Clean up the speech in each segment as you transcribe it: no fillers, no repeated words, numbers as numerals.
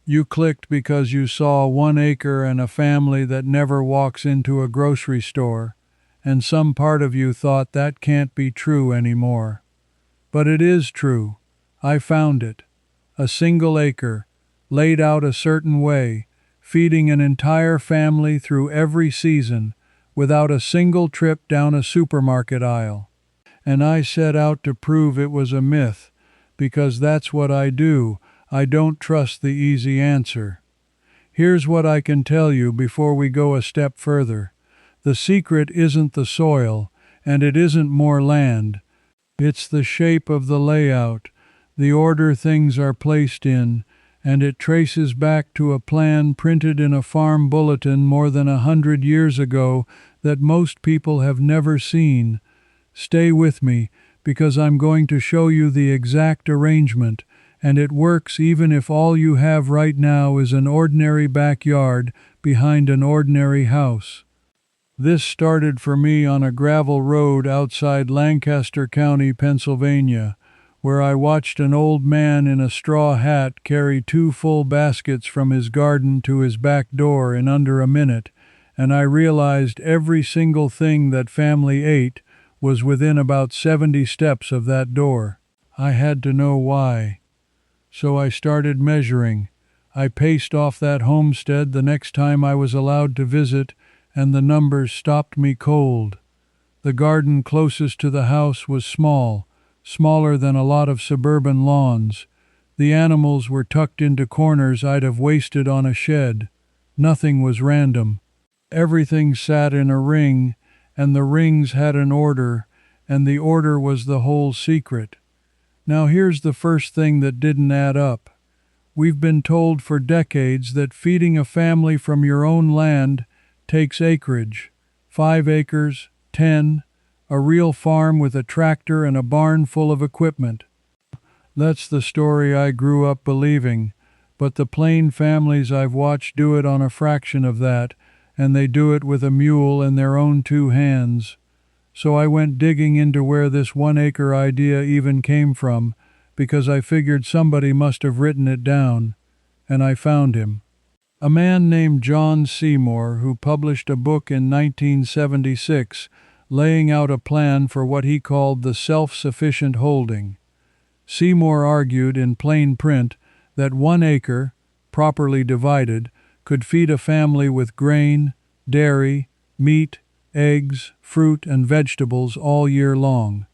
You clicked because you saw 1 acre and a family that never walks into a grocery store, and some part of you thought that can't be true anymore. But it is true. I found it. A single acre, laid out a certain way, feeding an entire family through every season, without a single trip down a supermarket aisle. And I set out to prove it was a myth, because that's what I do. I don't trust the easy answer. Here's what I can tell you before we go a step further. The secret isn't the soil, and it isn't more land. It's the shape of the layout, the order things are placed in, and it traces back to a plan printed in a farm bulletin more than 100 years ago that most people have never seen. Stay with me, because I'm going to show you the exact arrangement, and it works even if all you have right now is an ordinary backyard behind an ordinary house. This started for me on a gravel road outside Lancaster County, Pennsylvania, where I watched an old man in a straw hat carry 2 full baskets from his garden to his back door in under a minute, and I realized every single thing that family ate was within about 70 steps of that door. I had to know why. So I started measuring. I paced off that homestead the next time I was allowed to visit, and the numbers stopped me cold. The garden closest to the house was small, smaller than a lot of suburban lawns. The animals were tucked into corners I'd have wasted on a shed. Nothing was random. Everything sat in a ring, and the rings had an order, and the order was the whole secret. Now here's the first thing that didn't add up. We've been told for decades that feeding a family from your own land takes acreage. 5 acres, 10, a real farm with a tractor and a barn full of equipment. That's the story I grew up believing, but the plain families I've watched do it on a fraction of that, and they do it with a mule and their own 2 hands. So I went digging into where this 1 acre idea even came from, because I figured somebody must have written it down, and I found him. A man named John Seymour, who published a book in 1976 laying out a plan for what he called the self-sufficient holding. Seymour argued in plain print that 1 acre, properly divided, could feed a family with grain, dairy, meat, eggs, fruit, and vegetables all year long.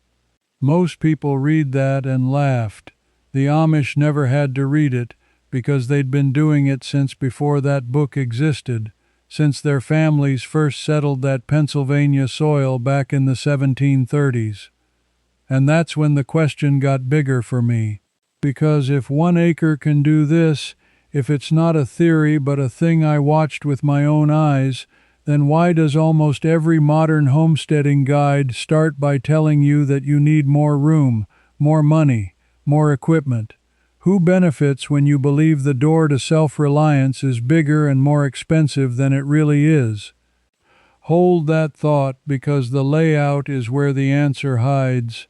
Most people read that and laughed. The Amish never had to read it, because they'd been doing it since before that book existed, since their families first settled that Pennsylvania soil back in the 1730s. And that's when the question got bigger for me, because if 1 acre can do this, if it's not a theory but a thing I watched with my own eyes, then why does almost every modern homesteading guide start by telling you that you need more room, more money, more equipment? Who benefits when you believe the door to self-reliance is bigger and more expensive than it really is? Hold that thought, because the layout is where the answer hides.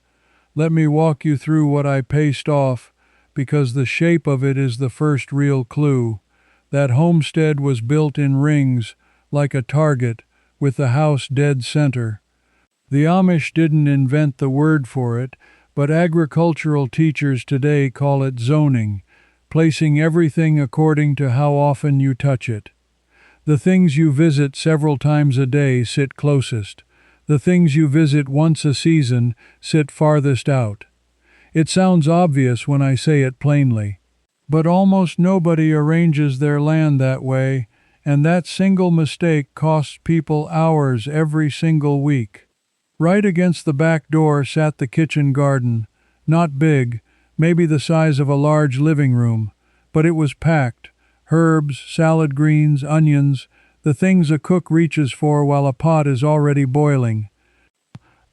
Let me walk you through what I paced off, because the shape of it is the first real clue. That homestead was built in rings, like a target, with the house dead center. The Amish didn't invent the word for it, but agricultural teachers today call it zoning, placing everything according to how often you touch it. The things you visit several times a day sit closest. The things you visit once a season sit farthest out. It sounds obvious when I say it plainly, but almost nobody arranges their land that way, and that single mistake costs people hours every single week. Right against the back door sat the kitchen garden, not big, maybe the size of a large living room, but it was packed. Herbs, salad greens, onions, the things a cook reaches for while a pot is already boiling.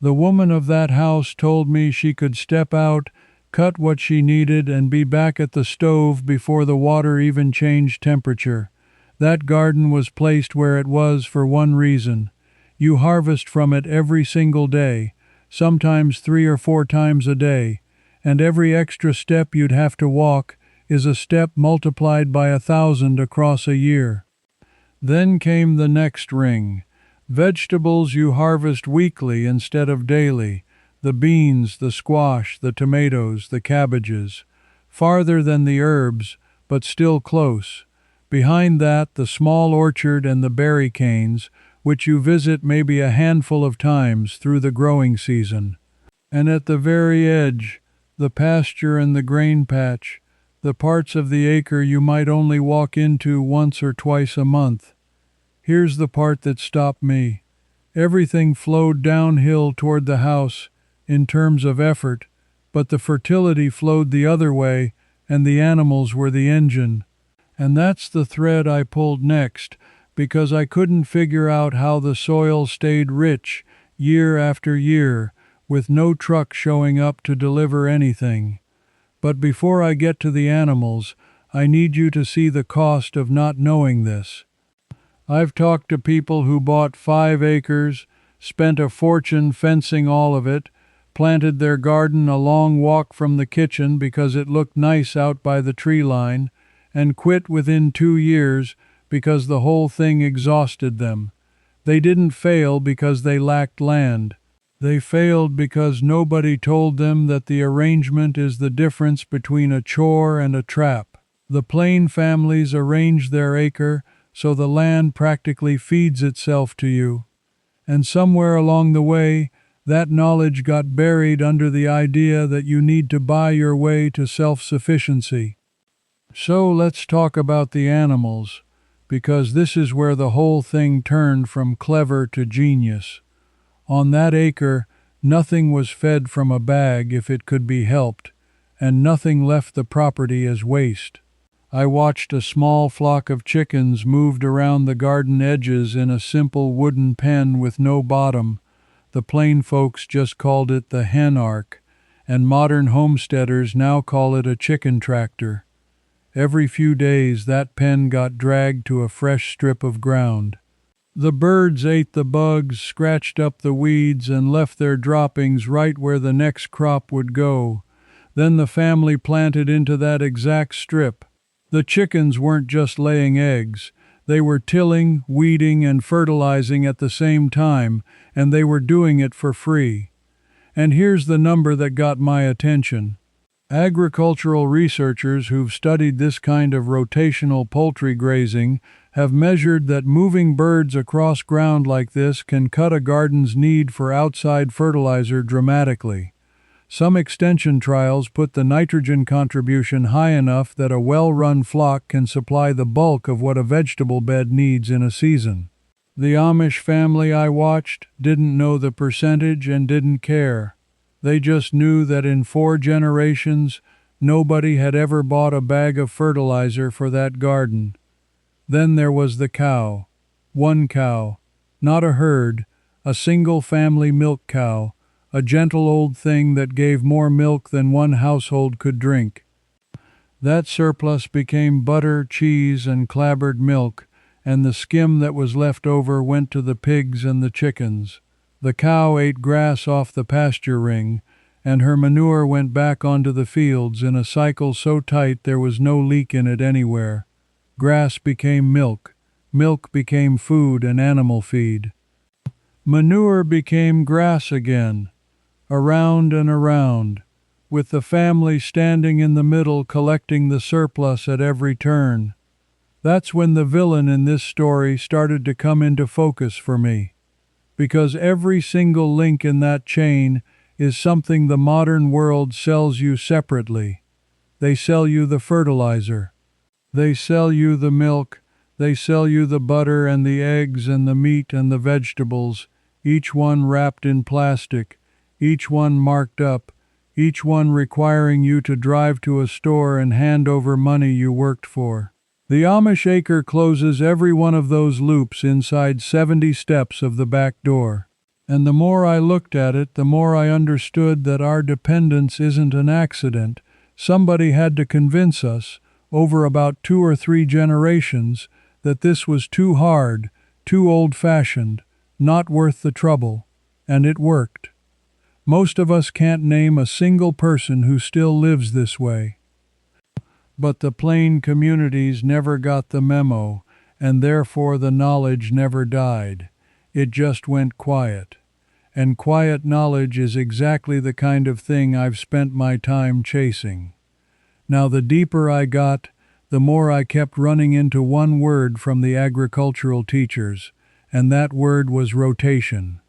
The woman of that house told me she could step out, cut what she needed, and be back at the stove before the water even changed temperature. That garden was placed where it was for one reason. You harvest from it every single day, sometimes 3 or 4 times a day, and every extra step you'd have to walk, is a step multiplied by 1,000 across a year. Then came the next ring. Vegetables you harvest weekly instead of daily. The beans, the squash, the tomatoes, the cabbages. Farther than the herbs, but still close. Behind that, the small orchard and the berry canes, which you visit maybe a handful of times through the growing season. And at the very edge, the pasture and the grain patch, the parts of the acre you might only walk into once or twice a month. Here's the part that stopped me. Everything flowed downhill toward the house in terms of effort, but the fertility flowed the other way, and the animals were the engine. And that's the thread I pulled next, because I couldn't figure out how the soil stayed rich year after year, with no truck showing up to deliver anything. But before I get to the animals, I need you to see the cost of not knowing this. I've talked to people who bought 5 acres, spent a fortune fencing all of it, planted their garden a long walk from the kitchen because it looked nice out by the tree line, and quit within 2 years because the whole thing exhausted them. They didn't fail because they lacked land. They failed because nobody told them that the arrangement is the difference between a chore and a trap. The Plain families arrange their acre so the land practically feeds itself to you. And somewhere along the way, that knowledge got buried under the idea that you need to buy your way to self-sufficiency. So let's talk about the animals, because this is where the whole thing turned from clever to genius. On that acre, nothing was fed from a bag if it could be helped, and nothing left the property as waste. I watched a small flock of chickens moved around the garden edges in a simple wooden pen with no bottom. The plain folks just called it the hen ark, and modern homesteaders now call it a chicken tractor. Every few days that pen got dragged to a fresh strip of ground. The birds ate the bugs, scratched up the weeds, and left their droppings right where the next crop would go. Then the family planted into that exact strip. The chickens weren't just laying eggs. They were tilling, weeding, and fertilizing at the same time, and they were doing it for free. And here's the number that got my attention. Agricultural researchers who've studied this kind of rotational poultry grazing have measured that moving birds across ground like this can cut a garden's need for outside fertilizer dramatically. Some extension trials put the nitrogen contribution high enough that a well-run flock can supply the bulk of what a vegetable bed needs in a season. The Amish family I watched didn't know the percentage and didn't care. They just knew that in 4 generations, nobody had ever bought a bag of fertilizer for that garden. Then there was the cow. One cow, not a herd, a single family milk cow, a gentle old thing that gave more milk than one household could drink. That surplus became butter, cheese, and clabbered milk, and the skim that was left over went to the pigs and the chickens. The cow ate grass off the pasture ring, and her manure went back onto the fields in a cycle so tight there was no leak in it anywhere. Grass became milk. Milk became food and animal feed. Manure became grass again, around and around, with the family standing in the middle collecting the surplus at every turn. That's when the villain in this story started to come into focus for me, because every single link in that chain is something the modern world sells you separately. They sell you the fertilizer. They sell you the milk. They sell you the butter and the eggs and the meat and the vegetables, each one wrapped in plastic, each one marked up, each one requiring you to drive to a store and hand over money you worked for. The Amish acre closes every one of those loops inside 70 steps of the back door. And the more I looked at it, the more I understood that our dependence isn't an accident. Somebody had to convince us, over about 2 or 3 generations, that this was too hard, too old-fashioned, not worth the trouble. And it worked. Most of us can't name a single person who still lives this way. But the plain communities never got the memo, and therefore the knowledge never died. It just went quiet. And quiet knowledge is exactly the kind of thing I've spent my time chasing. Now, the deeper I got, the more I kept running into one word from the agricultural teachers, and that word was rotation.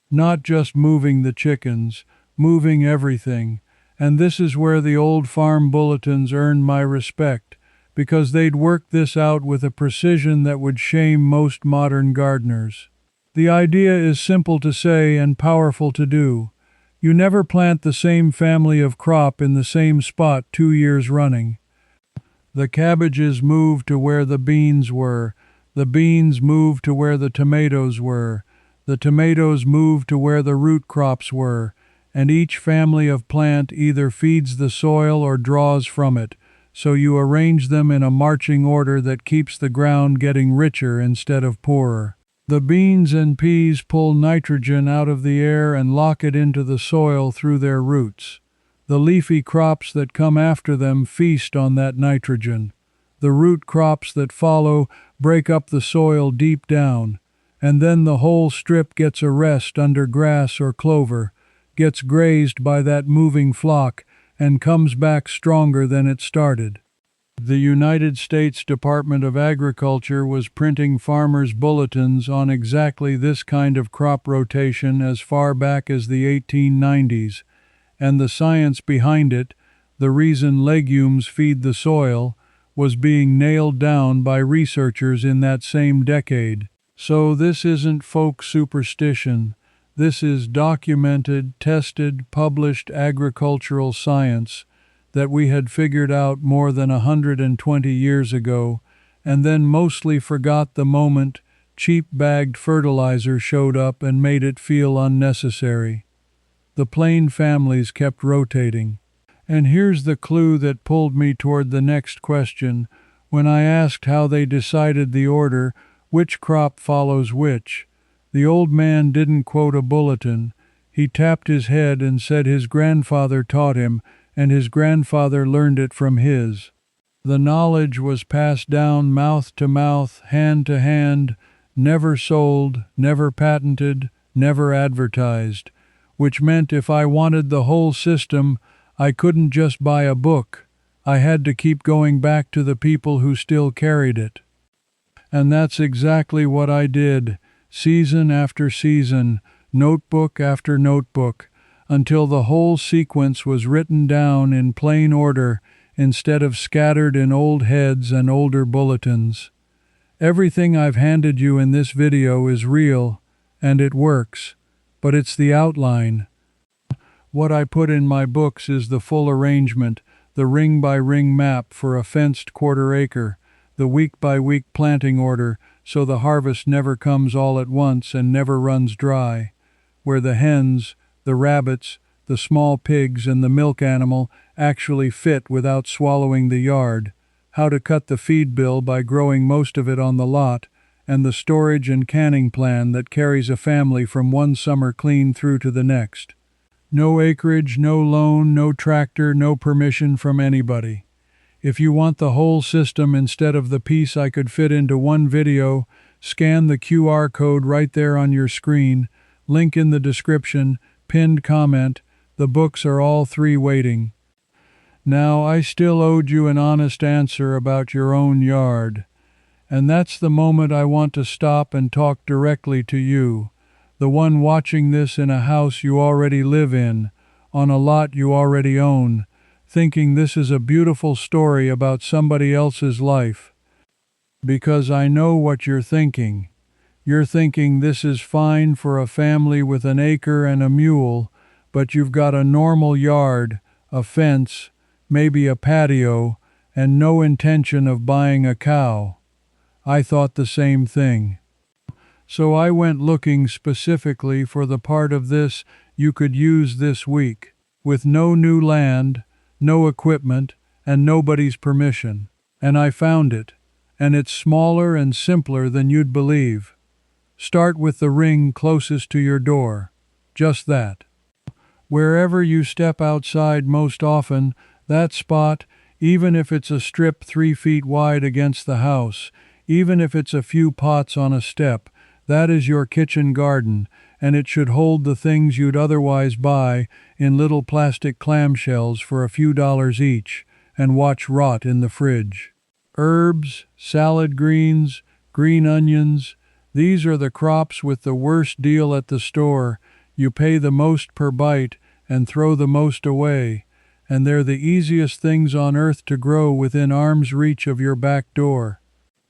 Not just moving the chickens, moving everything. And this is where the old farm bulletins earned my respect, because they'd worked this out with a precision that would shame most modern gardeners. The idea is simple to say and powerful to do. You never plant the same family of crop in the same spot 2 years running. The cabbages moved to where the beans were, the beans moved to where the tomatoes were, the tomatoes moved to where the root crops were, and each family of plant either feeds the soil or draws from it, so you arrange them in a marching order that keeps the ground getting richer instead of poorer. The beans and peas pull nitrogen out of the air and lock it into the soil through their roots. The leafy crops that come after them feast on that nitrogen. The root crops that follow break up the soil deep down, and then the whole strip gets a rest under grass or clover, gets grazed by that moving flock, and comes back stronger than it started. The United States Department of Agriculture was printing farmers' bulletins on exactly this kind of crop rotation as far back as the 1890s, and the science behind it, the reason legumes feed the soil, was being nailed down by researchers in that same decade. So this isn't folk superstition. This is documented, tested, published agricultural science that we had figured out more than 120 years ago, and then mostly forgot the moment cheap bagged fertilizer showed up and made it feel unnecessary. The plain families kept rotating. And here's the clue that pulled me toward the next question. When I asked how they decided the order, which crop follows which, the old man didn't quote a bulletin. He tapped his head and said his grandfather taught him, and his grandfather learned it from his. The knowledge was passed down mouth to mouth, hand to hand, never sold, never patented, never advertised, which meant if I wanted the whole system, I couldn't just buy a book. I had to keep going back to the people who still carried it. And that's exactly what I did, season after season, notebook after notebook, until the whole sequence was written down in plain order instead of scattered in old heads and older bulletins. Everything I've handed you in this video is real, and it works, but it's the outline. What I put in my books is the full arrangement, the ring-by-ring map for a fenced quarter acre, the week-by-week planting order so the harvest never comes all at once and never runs dry, where the hens, the rabbits, the small pigs, and the milk animal actually fit without swallowing the yard, how to cut the feed bill by growing most of it on the lot, and the storage and canning plan that carries a family from one summer clean through to the next. No acreage, no loan, no tractor, no permission from anybody. If you want the whole system instead of the piece I could fit into one video, scan the QR code right there on your screen, link in the description, pinned comment. The books are all 3 waiting. Now, I still owed you an honest answer about your own yard. And that's the moment I want to stop and talk directly to you, the one watching this in a house you already live in, on a lot you already own, thinking this is a beautiful story about somebody else's life. Because I know what you're thinking. You're thinking this is fine for a family with an acre and a mule, but you've got a normal yard, a fence, maybe a patio, and no intention of buying a cow. I thought the same thing. So I went looking specifically for the part of this you could use this week, with no new land, no equipment, and nobody's permission. And I found it, and it's smaller and simpler than you'd believe. Start with the ring closest to your door. Just that. Wherever you step outside most often, that spot, Even if it's a strip 3 feet wide against the house, even if it's a few pots on a step, that is your kitchen garden, and it should hold the things you'd otherwise buy in little plastic clamshells for a few dollars each and watch rot in the fridge. Herbs, salad greens, green onions, these are the crops with the worst deal at the store. You pay the most per bite and throw the most away, and they're the easiest things on earth to grow within arm's reach of your back door.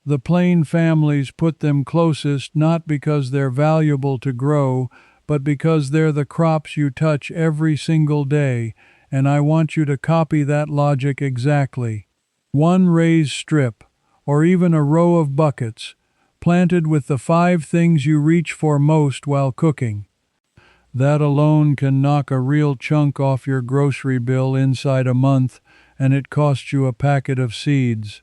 The plain families put them closest not because they're valuable to grow, but because they're the crops you touch every single day, and I want you to copy that logic exactly. One raised strip, or even a row of buckets, planted with the 5 things you reach for most while cooking. That alone can knock a real chunk off your grocery bill inside a month, and it costs you a packet of seeds.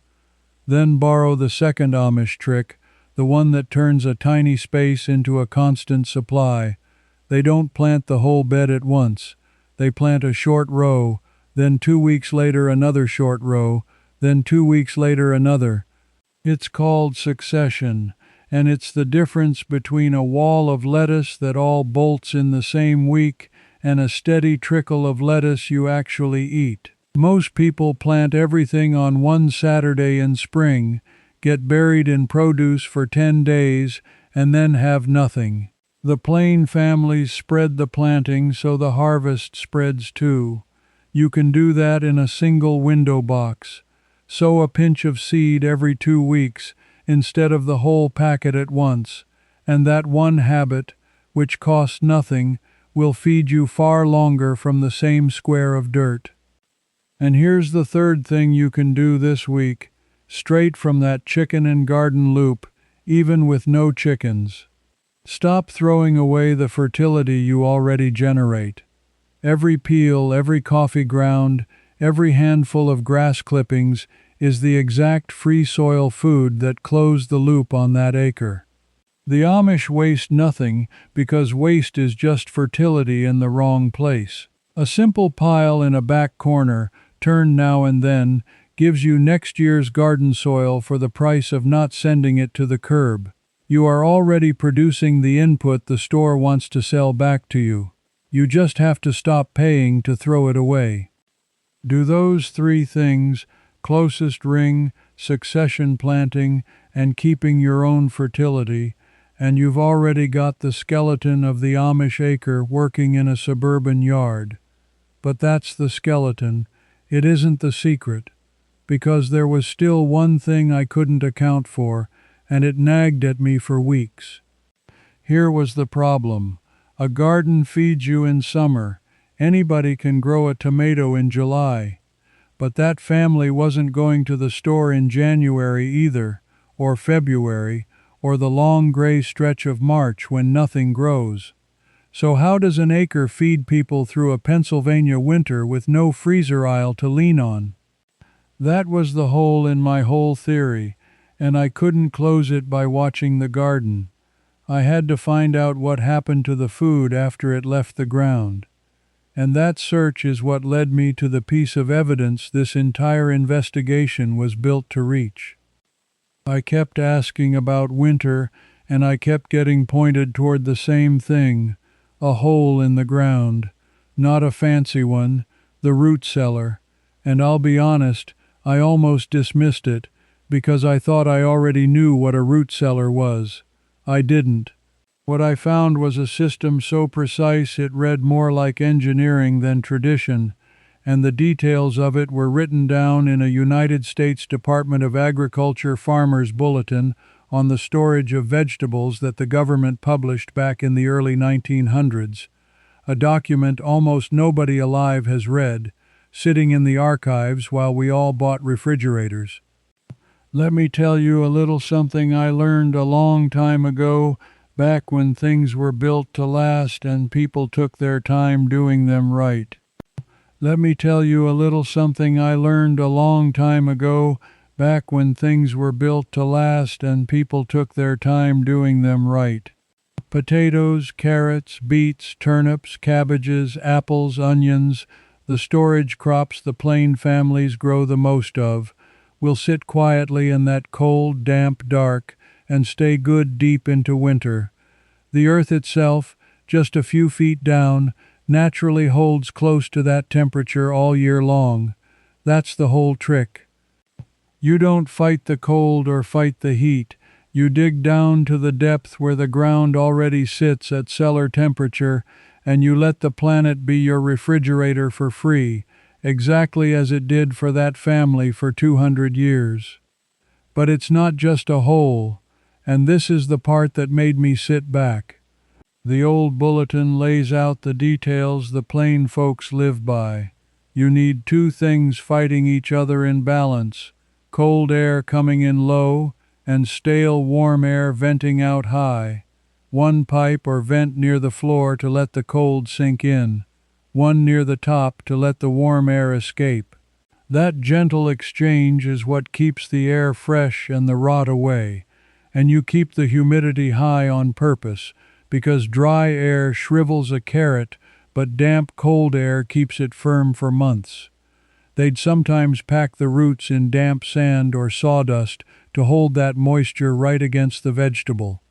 Then borrow the second Amish trick, the one that turns a tiny space into a constant supply. They don't plant the whole bed at once. They plant a short row, then 2 weeks later another short row, then 2 weeks later another. It's called succession, and it's the difference between a wall of lettuce that all bolts in the same week and a steady trickle of lettuce you actually eat. Most people plant everything on one Saturday in spring, get buried in produce for 10 days, and then have nothing. The plain families spread the planting so the harvest spreads too. You can do that in a single window box. Sow a pinch of seed every 2 weeks instead of the whole packet at once, and that one habit, which costs nothing, will feed you far longer from the same square of dirt. And here's the third thing you can do this week, straight from that chicken and garden loop, even with no chickens. Stop throwing away the fertility you already generate. Every peel, every coffee ground, every handful of grass clippings is the exact free soil food that closed the loop on that acre. The Amish waste nothing because waste is just fertility in the wrong place. A simple pile in a back corner, turned now and then, gives you next year's garden soil for the price of not sending it to the curb. You are already producing the input the store wants to sell back to you. You just have to stop paying to throw it away. Do those 3 things, closest ring, succession planting, and keeping your own fertility, and you've already got the skeleton of the Amish acre working in a suburban yard. But that's the skeleton. It isn't the secret, because there was still one thing I couldn't account for, and it nagged at me for weeks. Here was the problem. A garden feeds you in summer. Anybody can grow a tomato in July. But that family wasn't going to the store in January either, or February, or the long gray stretch of March when nothing grows. So how does an acre feed people through a Pennsylvania winter with no freezer aisle to lean on? That was the hole in my whole theory, and I couldn't close it by watching the garden. I had to find out what happened to the food after it left the ground. And that search is what led me to the piece of evidence this entire investigation was built to reach. I kept asking about winter, and I kept getting pointed toward the same thing, a hole in the ground, not a fancy one, the root cellar, and I'll be honest, I almost dismissed it, because I thought I already knew what a root cellar was. I didn't. What I found was a system so precise it read more like engineering than tradition, and the details of it were written down in a United States Department of Agriculture farmer's bulletin on the storage of vegetables that the government published back in the early 1900s, a document almost nobody alive has read, sitting in the archives while we all bought refrigerators. Let me tell you a little something I learned a long time ago, back when things were built to last and people took their time doing them right. Let me tell you a little something I learned a long time ago, back when things were built to last and people took their time doing them right. Potatoes, carrots, beets, turnips, cabbages, apples, onions, The storage crops the plain families grow the most of will sit quietly in that cold, damp dark and stay good deep into winter. The earth itself, just a few feet down, naturally holds close to that temperature all year long. That's the whole trick. You don't fight the cold or fight the heat. You dig down to the depth where the ground already sits at cellar temperature, and you let the planet be your refrigerator for free, exactly as it did for that family for 200 years. But it's not just a hole, and this is the part that made me sit back. The old bulletin lays out the details the plain folks live by. You need two things fighting each other in balance: cold air coming in low and stale warm air venting out high. One pipe or vent near the floor to let the cold sink in, one near the top to let the warm air escape. That gentle exchange is what keeps the air fresh and the rot away, and you keep the humidity high on purpose, because dry air shrivels a carrot, but damp cold air keeps it firm for months. They'd sometimes pack the roots in damp sand or sawdust to hold that moisture right against the vegetable.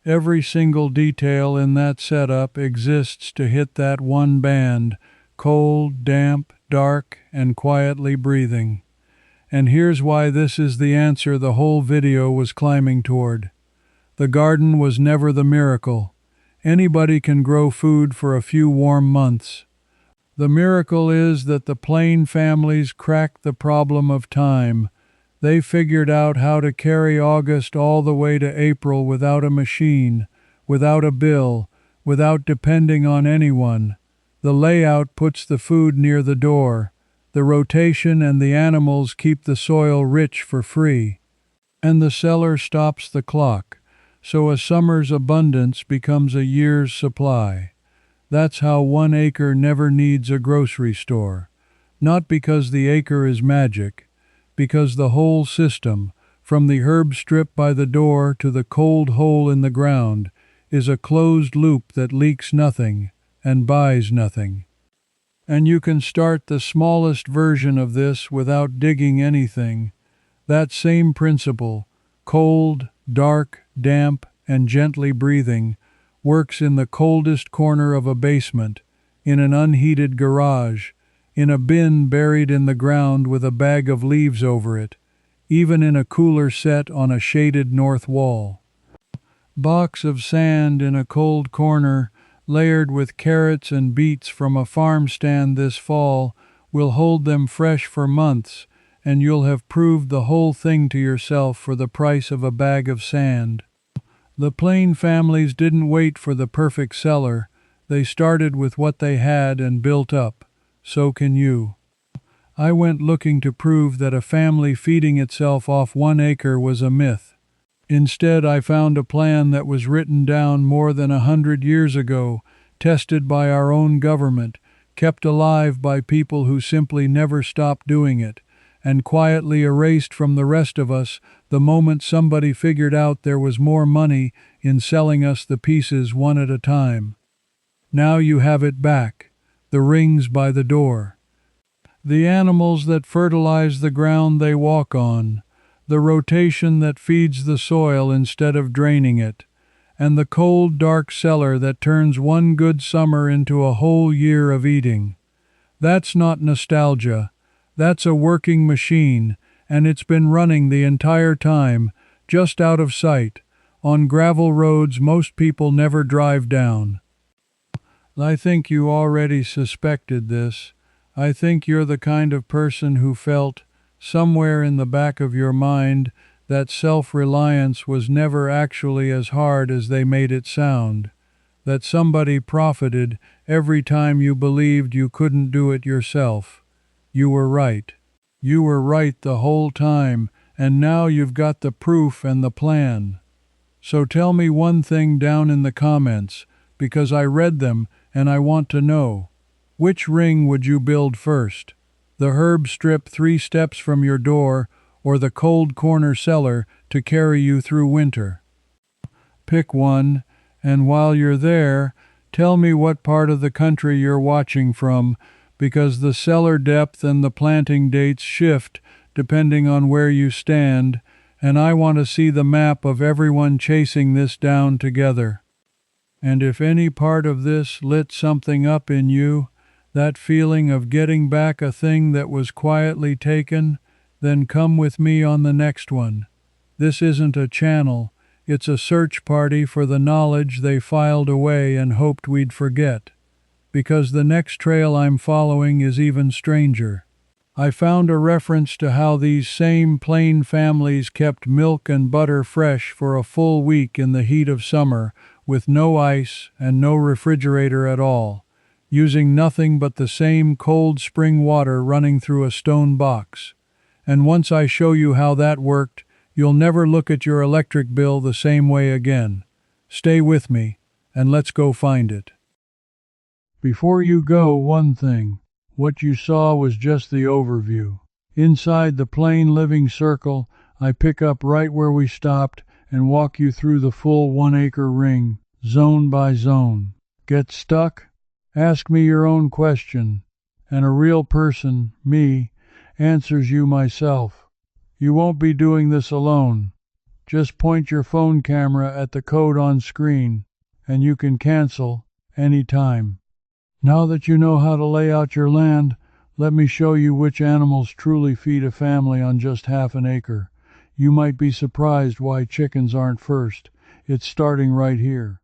Every single detail in that setup exists to hit that one band: cold, damp, dark, and quietly breathing. And here's why this is the answer the whole video was climbing toward. The garden was never the miracle. Anybody can grow food for a few warm months. The miracle is that the plain families cracked the problem of time. They figured out how to carry August all the way to April without a machine, without a bill, without depending on anyone. The layout puts the food near the door. The rotation and the animals keep the soil rich for free. And the cellar stops the clock, so a summer's abundance becomes a year's supply. That's how 1 acre never needs a grocery store. Not because the acre is magic, because the whole system, from the herb strip by the door to the cold hole in the ground, is a closed loop that leaks nothing and buys nothing. And you can start the smallest version of this without digging anything. That same principle, cold, dark, damp, and gently breathing, works in the coldest corner of a basement, in an unheated garage, in a bin buried in the ground with a bag of leaves over it, even in a cooler set on a shaded north wall. Box of sand in a cold corner, layered with carrots and beets from a farm stand this fall, will hold them fresh for months, and you'll have proved the whole thing to yourself for the price of a bag of sand. The plain families didn't wait for the perfect cellar. They started with what they had and built up. So can you. I went looking to prove that a family feeding itself off 1 acre was a myth. Instead, I found a plan that was written down more than 100 years ago, tested by our own government, kept alive by people who simply never stopped doing it, and quietly erased from the rest of us the moment somebody figured out there was more money in selling us the pieces one at a time. Now you have it back. The rings by the door, the animals that fertilize the ground they walk on, the rotation that feeds the soil instead of draining it, and the cold, dark cellar that turns one good summer into a whole year of eating. That's not nostalgia. That's a working machine, and it's been running the entire time, just out of sight, on gravel roads most people never drive down. I think you already suspected this. I think you're the kind of person who felt, somewhere in the back of your mind, that self-reliance was never actually as hard as they made it sound, that somebody profited every time you believed you couldn't do it yourself. You were right. You were right the whole time, and now you've got the proof and the plan. So tell me one thing down in the comments, because I read them and I want to know. Which ring would you build first? The herb strip 3 steps from your door, or the cold corner cellar to carry you through winter? Pick one, and while you're there, tell me what part of the country you're watching from, because the cellar depth and the planting dates shift depending on where you stand, and I want to see the map of everyone chasing this down together. And if any part of this lit something up in you, that feeling of getting back a thing that was quietly taken, then come with me on the next one. This isn't a channel, it's a search party for the knowledge they filed away and hoped we'd forget. Because the next trail I'm following is even stranger. I found a reference to how these same Plain families kept milk and butter fresh for a full week in the heat of summer, with no ice and no refrigerator at all, using nothing but the same cold spring water running through a stone box. And once I show you how that worked, you'll never look at your electric bill the same way again. Stay with me, and let's go find it. Before you go, one thing. What you saw was just the overview. Inside the Plain Living Circle, I pick up right where we stopped and walk you through the full 1-acre ring, zone by zone. Get stuck? Ask me your own question, and a real person, me, answers you myself. You won't be doing this alone. Just point your phone camera at the code on screen, and you can cancel any time. Now that you know how to lay out your land, let me show you which animals truly feed a family on just half an acre. You might be surprised why chickens aren't first. It's starting right here.